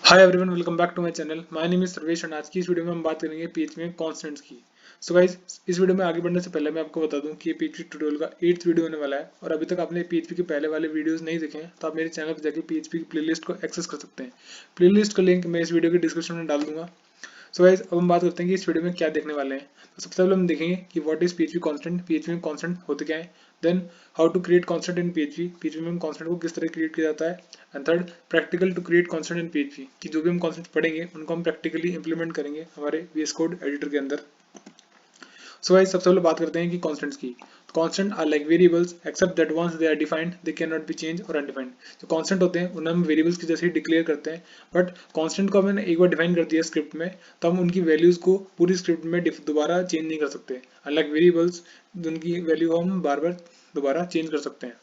Hi everyone, welcome back to my channel. My name is Sarvesh और आज की इस वीडियो में हम बात करेंगे पीएचपी में कॉन्स्टेंट्स की। सो गाइज, इस वीडियो में आगे बढ़ने से पहले मैं आपको बता दूं कि ये पीएचपी ट्यूटोरियल का 8th वीडियो होने वाला है और अभी तक आपने पीएचपी के पहले वाले वीडियोस नहीं देखे हैं तो आप मेरे चैनल पर जाकर पीएचपी की प्लेलिस्ट को एक्सेस कर सकते हैं। प्लेलिस्ट का लिंक मैं इस वीडियो के डिस्क्रिप्शन में डाल दूंगा। सो गाइज, अब हम बात करते हैं कि इस वीडियो में क्या देखने वाले हैं। तो सबसे पहले हम देखेंगे कि what is PHP constant, PHP में कांस्टेंट होते क्या है। Then how to create constant in PHP, PHP में कांस्टेंट को किस तरह क्रिएट किया जाता है। And third, practical to create constant in PHP, कि जो भी हम कांस्टेंट पढ़ेंगे उनको हम प्रैक्टिकली इंप्लीमेंट करेंगे हमारे वीएस कोड एडिटर के अंदर। सो गाइस, सबसे पहले बात करते हैं कि कांस्टेंट्स की। तो constant are like variables except that once they are defined they can not be change और अनडिफाइंड। जो कांस्टेंट होते हैं उन्हें हम वेरिएबल्स की जैसे ही डिक्लेयर करते हैं, बट कांस्टेंट को हमने एक बार डिफाइन कर दिया स्क्रिप्ट में तो हम उनकी वैल्यूज को पूरी स्क्रिप्ट में दोबारा चेंज नहीं कर सकते। अनलाइक वेरिएबल्स, उनकी वैल्यू हम बार बार दोबारा चेंज कर सकते हैं।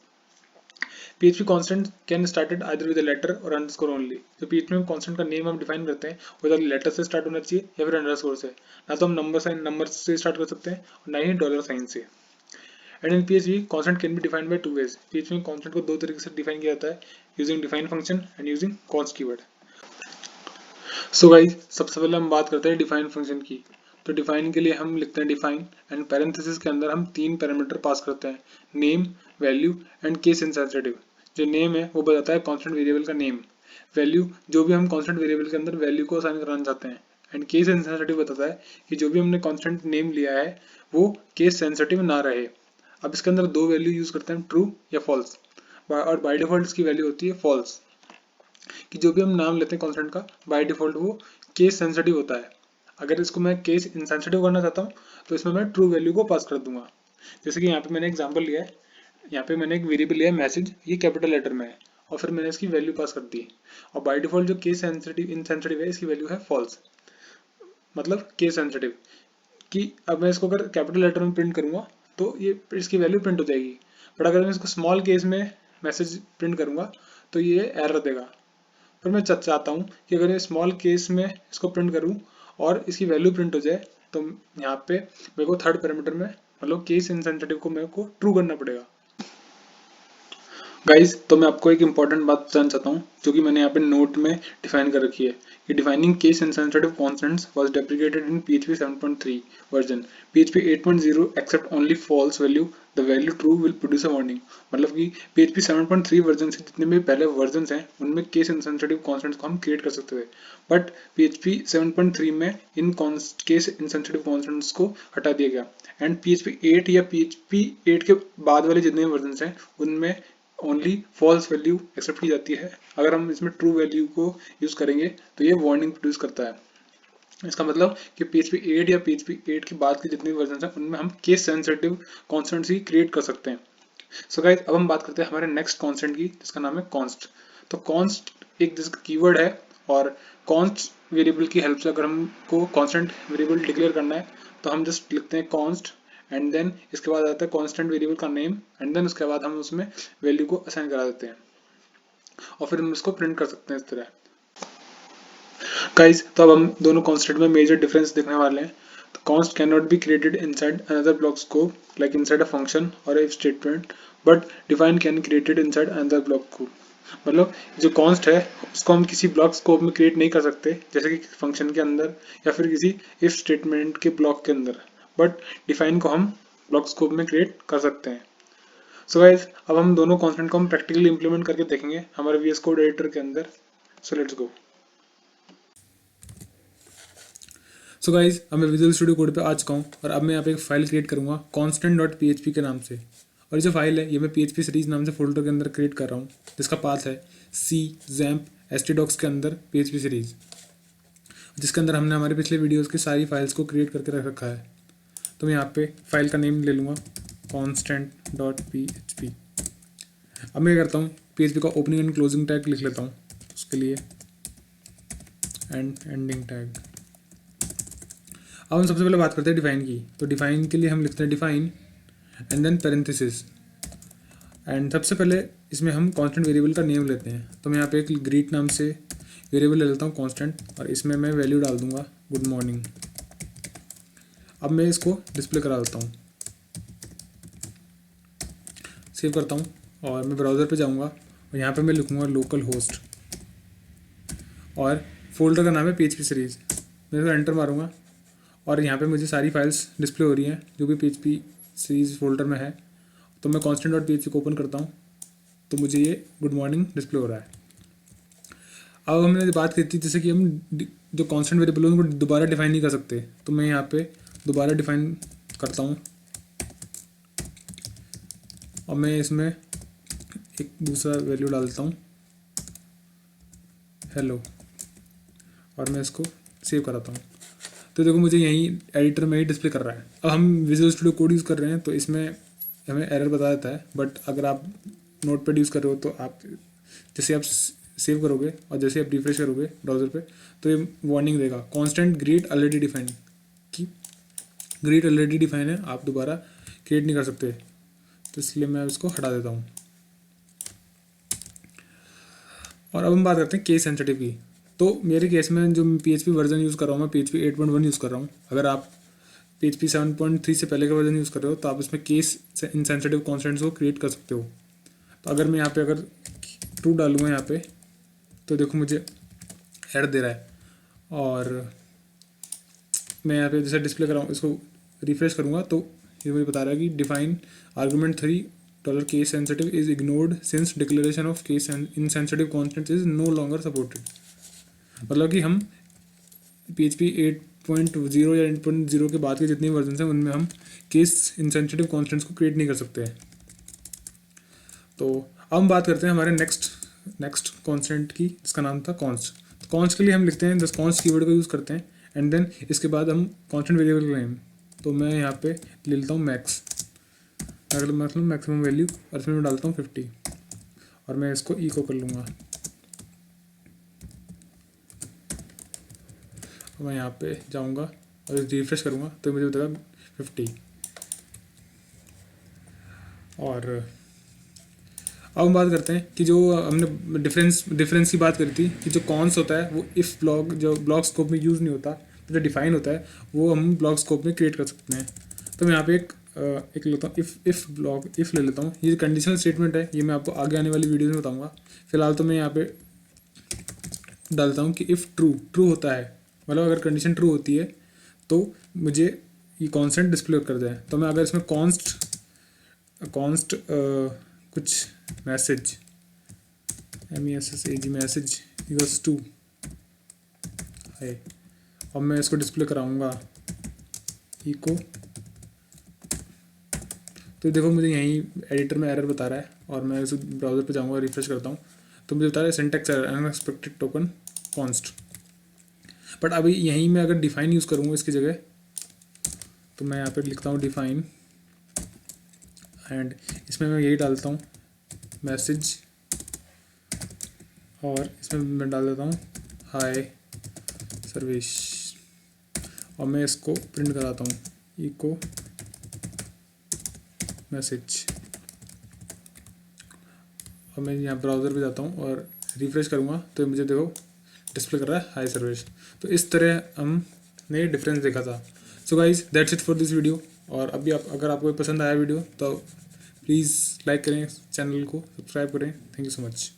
PHP constant can started either with a letter or underscore only। तो PHP में constant का नेम हम डिफाइन करते हैं वो तो लेटर से स्टार्ट होना चाहिए या फिर अंडरस्कोर से। ना तो हम नंबर से स्टार्ट कर सकते हैं और ना ही डॉलर साइन से। And in PHP constant can be defined by two ways। PHP में constant को दो तरीके से डिफाइन किया जाता है, using define function and using const keyword. So guys, सबसे पहले हम बात करते हैं डिफाइन फंक्शन की। तो डिफाइन के लिए हम लिखते हैं डिफाइन एंड पैरेंथेसिस के अंदर हम तीन पैरामीटर पास करते हैं, name, value and case insensitive. जो नेम है वो बताता है कांस्टेंट वेरिएबल का नेम, वैल्यू जो भी हम कांस्टेंट वेरिएबल के अंदर वैल्यू को असाइन कराना चाहते हैं, एंड केस इनसेंसिटिव बताता है कि जो भी हमने कांस्टेंट नेम लिया है वो केस सेंसिटिव ना रहे। अब इसके अंदर दो वैल्यू यूज करते हैं, ट्रू या फॉल्स, और बाय डिफॉल्ट इसकी वैल्यू होती है फॉल्स। कि जो भी हम नाम लेते हैं कांस्टेंट का बाय डिफॉल्ट वो केस सेंसिटिव होता है। अगर इसको मैं केस इनसेंसिटिव करना चाहता हूँ तो इसमें मैं ट्रू वैल्यू को पास कर दूंगा। जैसे कि यहाँ पे मैंने एग्जांपल लिया है, यहाँ पे मैंने एक वेरिएबल लिया है मैसेज, ये कैपिटल लेटर में है और फिर मैंने इसकी वैल्यू पास कर दी। और बाय डिफॉल्ट जो केस सेंसिटिव इनसेंसिटिव है इसकी वैल्यू है फॉल्स, मतलब केस सेंसिटिव। कि अब मैं इसको अगर कैपिटल लेटर में प्रिंट करूंगा तो ये इसकी वैल्यू प्रिंट हो जाएगी, बट अगर मैं इसको स्मॉल केस में मैसेज प्रिंट करूंगा तो ये एरर देगा। पर मैं चाहता हूँ कि अगर ये स्मॉल केस में इसको प्रिंट करूँ और इसकी वैल्यू प्रिंट हो जाए तो यहाँ पे मेरे को थर्ड पैरामीटर में मतलब केस इनसेंसिटिव को मेरे को ट्रू करना पड़ेगा। गाइस, तो मैं आपको एक इंपॉर्टेंट बात बताना चाहता हूँ जो कि मैंने यहाँ पे नोट में डिफाइन कर रखी है कि defining case insensitive constants was deprecated in PHP 7.3 version. PHP 8.0 except only false value, the value true will produce a warning. मतलब कि PHP 7.3 वर्जन से जितने भी पहले वर्जन हैं उनमें केस इनसेंसिटिव कॉन्स्टेंट्स को हम क्रिएट कर सकते थे, बट PHP 7.3 में इन केस इनसेंसिटिव कॉन्स्टेंट्स को हटा दिया गया। एंड PHP 8 या PHP 8 के बाद वाले जितने वर्जन हैं उनमें ओनली फॉल्स वैल्यू एक्सेप्ट की जाती है। अगर हम इसमें ट्रू वैल्यू को यूज करेंगे तो ये वार्निंग प्रोड्यूस करता है। इसका मतलब कि PHP 8 या PHP 8 के बाद के जितने वर्जन हैं उनमें हम केस सेंसिटिव कॉन्स्टेंट्स ही क्रिएट कर सकते हैं। सो गाइस, अब हम बात करते हैं हमारे नेक्स्ट कॉन्स्टेंट की जिसका नाम है कॉन्स्ट। तो कॉन्स्ट एक जिसका कीवर्ड है और कॉन्स्ट वेरिएबल की हेल्प से अगर हमको कॉन्स्टेंट वेरिएबल डिक्लेयर करना है तो हम जस्ट लिखते हैं कॉन्स्ट एंड देन इसके बाद आता है कांस्टेंट वेरिएबल का नेम एंड देन उसके बाद हम उसमें वैल्यू को असाइन करा देते हैं और फिर हम इसको प्रिंट कर सकते हैं इस तरह। गाइस, तो अब हम दोनों कांस्टेंट में मेजर डिफरेंस देखने वाले हैं। तो const can not be created inside another block scope like inside a function और if statement, but define can created inside another block scope. मतलब जो कॉन्स्ट है उसको हम किसी ब्लॉक स्कोप में क्रिएट नहीं कर सकते जैसे कि फंक्शन के अंदर या फिर किसी इफ स्टेटमेंट के ब्लॉक के अंदर, बट डिफाइन को हम ब्लॉक स्कोप में क्रिएट कर सकते हैं। सो गाइस, अब हम दोनों कॉन्स्टेंट को हम प्रैक्टिकली इंप्लीमेंट करके देखेंगे हमारे VS कोड एडिटर के अंदर। So let's go. So guys, अब मैं विजुअल स्टूडियो कोड पे आ चुका हूँ और अब मैं यहाँ पे एक फाइल क्रिएट करूँगा constant.php के नाम से। और जो फाइल है ये मैं PHP सीरीज नाम से फोल्डर के अंदर क्रिएट कर रहा हूँ जिसका पाथ है C XAMPP htdocs के अंदर PHP सीरीज, जिसके अंदर हमने हमारे पिछले वीडियोज़ की सारी फाइल्स को क्रिएट करके रख रखा है। तो मैं यहाँ पे फाइल का नेम ले लूँगा constant.php। अब मैं क्या करता हूँ PHP का ओपनिंग एंड क्लोजिंग टैग लिख लेता हूँ, उसके लिए एंड एंडिंग टैग। अब हम सबसे पहले बात करते हैं डिफाइन की। तो डिफाइन के लिए हम लिखते हैं define and then parenthesis and सबसे पहले इसमें हम कांस्टेंट वेरिएबल का नेम लेते हैं। तो मैं यहाँ पे एक ग्रीट नाम से वेरिएबल ले लेता हूँ कांस्टेंट और इसमें मैं वैल्यू डाल दूंगा गुड मॉर्निंग। अब मैं इसको डिस्प्ले करा देता हूँ, सेव करता हूँ और मैं ब्राउज़र पे जाऊँगा और यहाँ पे मैं लिखूँगा लोकल होस्ट और फोल्डर का नाम है PHP सीरीज़। मैं इसको एंटर मारूंगा और यहाँ पे मुझे सारी फाइल्स डिस्प्ले हो रही हैं जो भी PHP सीरीज़ फोल्डर में है। तो मैं constant.php को ओपन करता हूँ तो मुझे ये गुड मॉर्निंग डिस्प्ले हो रहा है। अब हमने बात की थी जैसे कि हम जो कांस्टेंट वेरिएबल है उनको दोबारा डिफाइन नहीं कर सकते, तो मैं यहाँ पे दोबारा डिफाइन करता हूँ और मैं इसमें एक दूसरा वैल्यू डालता हूँ हेलो और मैं इसको सेव कराता हूँ। तो देखो मुझे यहीं एडिटर में ही डिस्प्ले कर रहा है। अब हम विजुअल स्टूडियो कोड यूज़ कर रहे हैं तो इसमें हमें एरर बता देता है, बट अगर आप नोटपैड यूज़ कर रहे हो तो आप जैसे आप सेव करोगे और जैसे आप रिफ्रेश करोगे ब्राउज़र पे तो ये वार्निंग देगा कॉन्स्टेंट ग्रीट ऑलरेडी डिफाइंड, कि ग्रीट ऑलरेडी डिफाइन है, आप दोबारा क्रिएट नहीं कर सकते। तो इसलिए मैं इसको हटा देता हूँ। और अब हम बात करते हैं केस सेंसिटिव की। तो मेरे केस में जो PHP वर्जन यूज़ कर रहा हूँ मैं PHP 8.1 यूज़ कर रहा हूँ। अगर आप PHP 7.3 से पहले का वर्जन यूज़ कर रहे हो तो आप इसमें केस इनसेंसिटिव कॉन्स्टेंट्स को क्रिएट कर सकते हो। तो अगर मैं यहाँ पे अगर ट्रू डालूँगा यहाँ पे तो देखो मुझे एरर दे रहा है और मैं यहाँ पे जैसे डिस्प्ले कर रहा हूँ इसको रिफ्रेश करूँगा तो ये मुझे बता रहा है कि define argument 3 $case sensitive is ignored since declaration of case insensitive constants is no longer supported। मतलब कि हम PHP 8.0 या 8.0 के बाद के जितने वर्जन हैं उनमें हम केस इनसेंसिटिव कॉन्स्टेंट्स को क्रिएट नहीं कर सकते हैं। तो अब हम बात करते हैं हमारे नेक्स्ट कॉन्स्टेंट की जिसका नाम था कॉन्स्ट। तो कॉन्स्ट के लिए हम लिखते हैं दस कॉन्स्ट कीवर्ड का यूज़ करते हैं एंड देन इसके बाद हम कॉन्स्टेंट वेरिएबल का नेम। तो मैं यहाँ पे ले लेता हूँ मैक्स, मतलब मैक्सिमम वैल्यू, और इसमें मैं डालता हूँ 50 और मैं इसको इको कर लूँगा। मैं यहाँ पे जाऊँगा और रिफ्रेश करूँगा तो मुझे बताएगा 50। और अब हम बात करते हैं कि जो हमने डिफरेंस की बात करी थी कि जो कॉन्स होता है वो इफ़ ब्लॉक जो ब्लॉक स्कोप में यूज़ नहीं होता, तो जो डिफाइन होता है वो हम ब्लॉक स्कोप में क्रिएट कर सकते हैं। तो मैं यहाँ पे एक लेता हूँ इफ़ ले लेता हूँ। ये कंडीशनल स्टेटमेंट है, ये मैं आपको आगे आने वाली वीडियो में बताऊँगा। फिलहाल तो मैं यहाँ पे डालता हूँ कि इफ़ ट्रू होता है, मतलब अगर कंडीशन ट्रू होती है तो मुझे ये कॉन्स्टेंट डिस्प्ले कर जाए। तो मैं अगर इसमें कॉन्स्ट कुछ message MESSAG message equals to है, अब मैं इसको डिस्प्ले कराऊंगा इको। तो देखो मुझे यहीं एडिटर में एरर बता रहा है और मैं इस ब्राउज़र पे जाऊंगा, रिफ्रेश करता हूँ तो मुझे बता रहा है syntax error unexpected token const. But अभी यहीं मैं अगर डिफाइन यूज़ करूँगा इसकी जगह तो मैं यहाँ पे लिखता हूँ डिफाइन एंड इसमें मैं यही डालता हूँ मैसेज और इसमें मैं डाल देता हूँ हाय सर्विस और मैं इसको प्रिंट कराता हूँ इको मैसेज। और मैं यहाँ ब्राउज़र पे जाता हूँ और रिफ्रेश करूँगा तो मुझे देखो डिस्प्ले कर रहा है हाय सर्विस। तो इस तरह हमने डिफरेंस देखा था। So guys that's it for this video. और अभी अगर आपको पसंद आया वीडियो तो प्लीज़ लाइक करें, चैनल को सब्सक्राइब करें। Thank you so much.